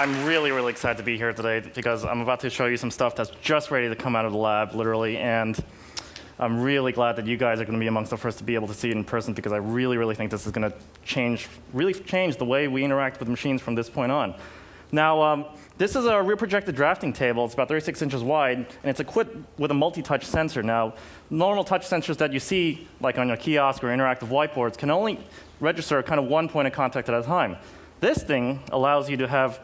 I'm really, really excited to be here today because I'm about to show you some stuff that's just ready to come out of the lab, literally. And I'm really glad that you guys are going to be amongst the first to be able to see it in person because I really, really think this is going to really change the way we interact with machines from this point on. Now, this is a rear projected drafting table. It's about 36 inches wide, and it's equipped with a multi-touch sensor. Now, normal touch sensors that you see, like on your kiosk or interactive whiteboards, can only register kind of one point of contact at a time. This thing allows you to have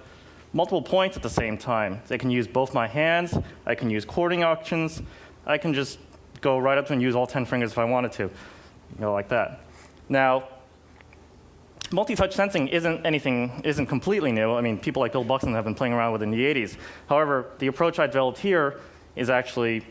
multiple points at the same time. I can use both my hands. I can use chording options. I can just go right up to and use all 10 fingers if I wanted to. Go like that. Now, multi-touch sensing isn't completely new. I mean, people like Bill Buxton have been playing around with it in the 80s. However, the approach I developed here is actually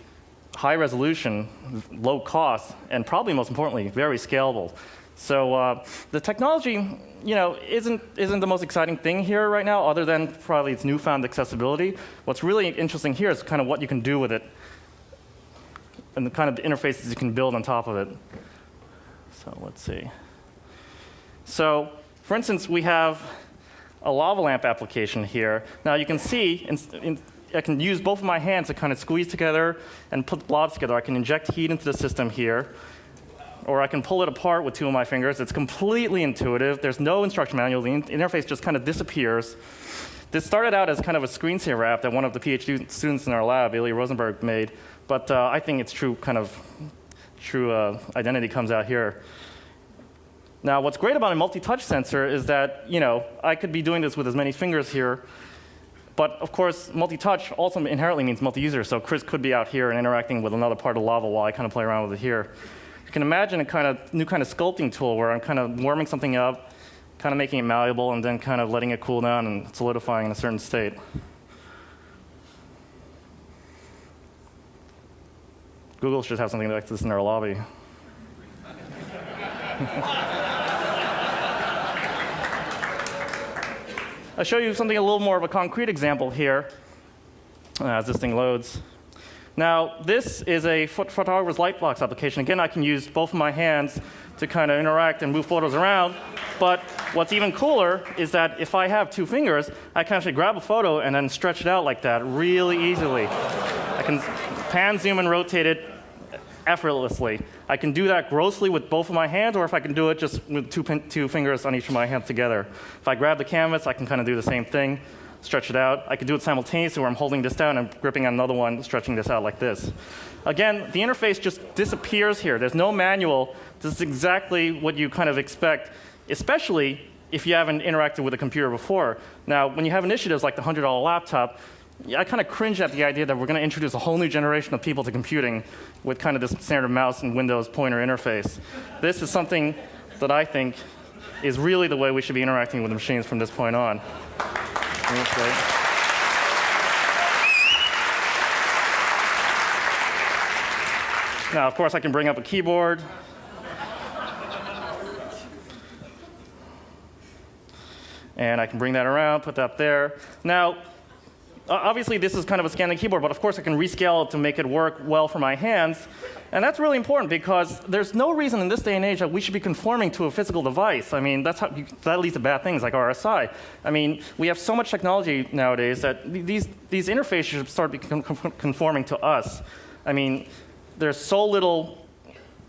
high resolution, low cost, and probably most importantly, very scalable. So the technology, isn't the most exciting thing here right now, other than probably its newfound accessibility. What's really interesting here is kind of what you can do with it, and the kind of interfaces you can build on top of it. So let's see. So, for instance, we have a lava lamp application here. Now you can see, I can use both of my hands to kind of squeeze together and put blobs together. I can inject heat into the system here, or I can pull it apart with two of my fingers. It's completely intuitive. There's no instruction manual. The interface just kind of disappears. This started out as kind of a screensaver app that one of the PhD students in our lab, Ilya Rosenberg, made. But I think its true identity comes out here. Now, what's great about a multi-touch sensor is that, I could be doing this with as many fingers here. But of course, multi-touch also inherently means multi-user. So Chris could be out here and interacting with another part of lava while I kind of play around with it here. You can imagine a new kind of sculpting tool where I'm kind of warming something up, kind of making it malleable, and then kind of letting it cool down and solidifying in a certain state. Google should have something like this in their lobby. I'll show you something a little more of a concrete example here as this thing loads. Now, this is a photographer's lightbox application. Again, I can use both of my hands to kind of interact and move photos around. But what's even cooler is that if I have two fingers, I can actually grab a photo and then stretch it out like that really easily. I can pan, zoom, and rotate it effortlessly. I can do that grossly with both of my hands, or if I can do it just with two fingers on each of my hands together. If I grab the canvas, I can kind of do the same thing. Stretch it out. I could do it simultaneously where I'm holding this down and gripping on another one, stretching this out like this. Again, the interface just disappears here. There's no manual. This is exactly what you kind of expect, especially if you haven't interacted with a computer before. Now, when you have initiatives like the $100 laptop, I kind of cringe at the idea that we're going to introduce a whole new generation of people to computing with kind of this standard mouse and Windows pointer interface. This is something that I think is really the way we should be interacting with machines from this point on. That's great. Now, of course, I can bring up a keyboard. And I can bring that around, put that there. Now, obviously, this is kind of a scanning keyboard, but of course, I can rescale it to make it work well for my hands. And that's really important because there's no reason in this day and age that we should be conforming to a physical device. I mean, that leads to bad things like RSI. I mean, we have so much technology nowadays that these interfaces should start conforming to us. I mean, there's so little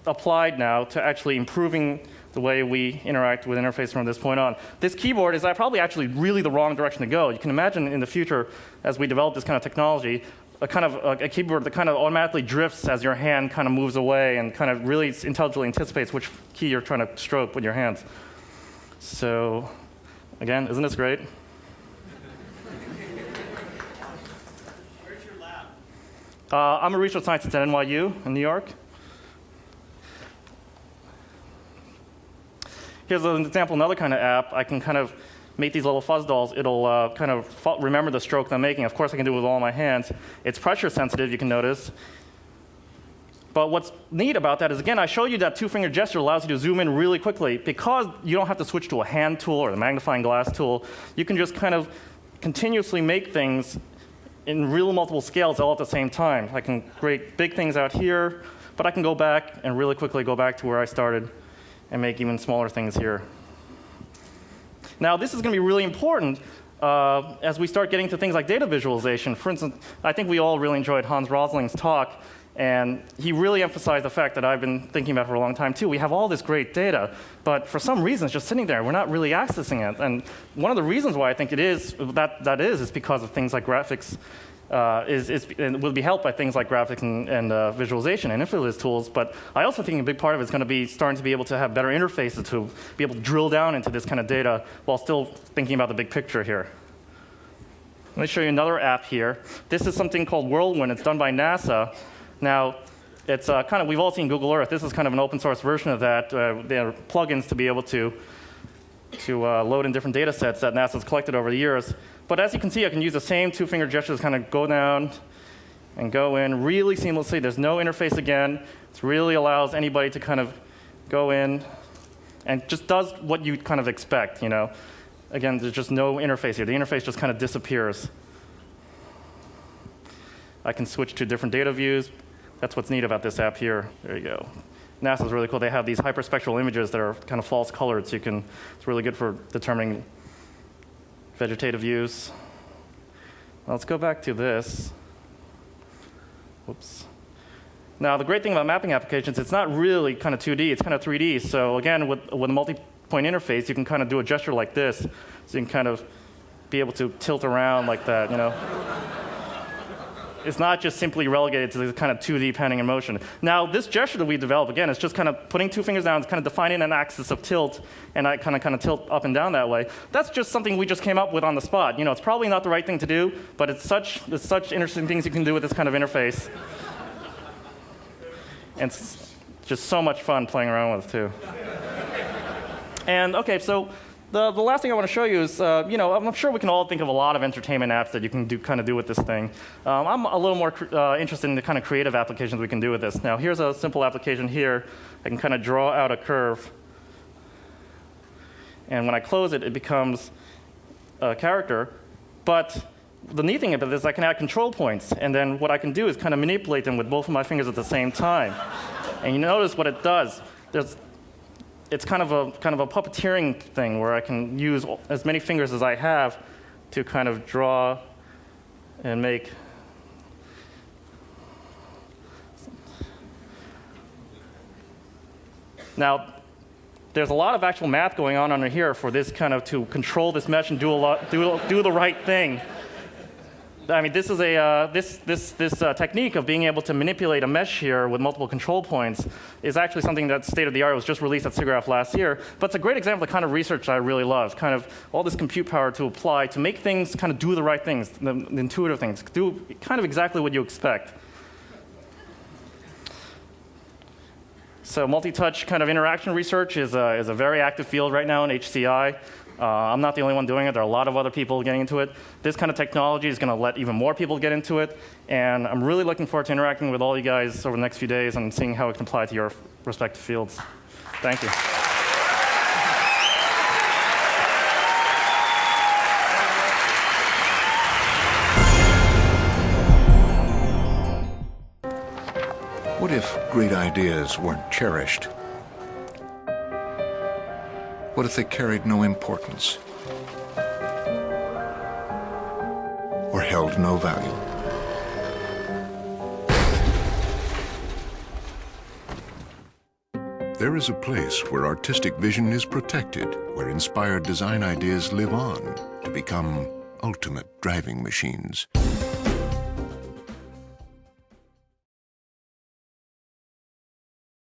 applied now to actually improving the way we interact with interface from this point on. This keyboard is probably actually really the wrong direction to go. You can imagine in the future, as we develop this kind of technology, a keyboard that kind of automatically drifts as your hand kind of moves away and kind of really intelligently anticipates which key you're trying to stroke with your hands. So, again, isn't this great? Where's your lab? I'm a research scientist at NYU in New York. Here's an example, another kind of app. I can kind of make these little fuzz dolls. It'll kind of remember the stroke that I'm making. Of course, I can do it with all my hands. It's pressure sensitive, you can notice. But what's neat about that is, again, I show you that two-finger gesture allows you to zoom in really quickly. Because you don't have to switch to a hand tool or the magnifying glass tool, you can just kind of continuously make things in real multiple scales all at the same time. I can create big things out here, but I can go back and really quickly go back to where I started and make even smaller things here. Now, this is going to be really important as we start getting to things like data visualization. For instance, I think we all really enjoyed Hans Rosling's talk, and he really emphasized the fact that I've been thinking about for a long time too. We have all this great data, but for some reason it's just sitting there. We're not really accessing it. And one of the reasons why I think it is is because of things like graphics. And will be helped by things like graphics and visualization and influence tools. But I also think a big part of it is going to be starting to be able to have better interfaces to be able to drill down into this kind of data while still thinking about the big picture here. Let me show you another app here. This is something called Whirlwind. It's done by NASA. Now, it's we've all seen Google Earth. This is kind of an open source version of that. There are plugins to be able to load in different data sets that NASA's collected over the years. But as you can see, I can use the same two-finger gestures to kind of go down and go in really seamlessly. There's no interface again. It really allows anybody to kind of go in and just does what you kind of expect, you know. Again, there's just no interface here. The interface just kind of disappears. I can switch to different data views. That's what's neat about this app here. There you go. NASA's really cool. They have these hyperspectral images that are kind of false colored, so it's really good for determining vegetative views. Now let's go back to this. Whoops. Now the great thing about mapping applications, it's not really kind of 2D, it's kind of 3D. So again, with a multi-point interface, you can kind of do a gesture like this. So you can kind of be able to tilt around like that, you know. It's not just simply relegated to the kind of 2D panning and motion. Now, this gesture that we develop, again, is just kind of putting two fingers down, it's kind of defining an axis of tilt, and I kind of tilt up and down that way. That's just something we just came up with on the spot. You know, it's probably not the right thing to do, but there's such interesting things you can do with this kind of interface. And it's just so much fun playing around with, too. And OK, so the last thing I want to show you is, you know, I'm sure we can all think of a lot of entertainment apps that you can kind of do with this thing. I'm a little more interested in the kind of creative applications we can do with this. Now, here's a simple application here. I can kind of draw out a curve. And when I close it, it becomes a character. But the neat thing about this is I can add control points. And then what I can do is kind of manipulate them with both of my fingers at the same time. And you notice what it does. It's kind of a puppeteering thing where I can use as many fingers as I have to kind of draw and make. Now, there's a lot of actual math going on under here for this kind of to control this mesh and do the right thing. I mean, this is this technique of being able to manipulate a mesh here with multiple control points is actually something that's state of the art. It was just released at SIGGRAPH last year. But it's a great example of the kind of research I really love, kind of all this compute power to apply to make things kind of do the right things, the intuitive things, do kind of exactly what you expect. So multi-touch kind of interaction research is a very active field right now in HCI. I'm not the only one doing it. There are a lot of other people getting into it. This kind of technology is going to let even more people get into it. And I'm really looking forward to interacting with all you guys over the next few days and seeing how it can apply to your respective fields. Thank you. What if great ideas weren't cherished? What if they carried no importance or held no value? There is a place where artistic vision is protected, where inspired design ideas live on to become ultimate driving machines.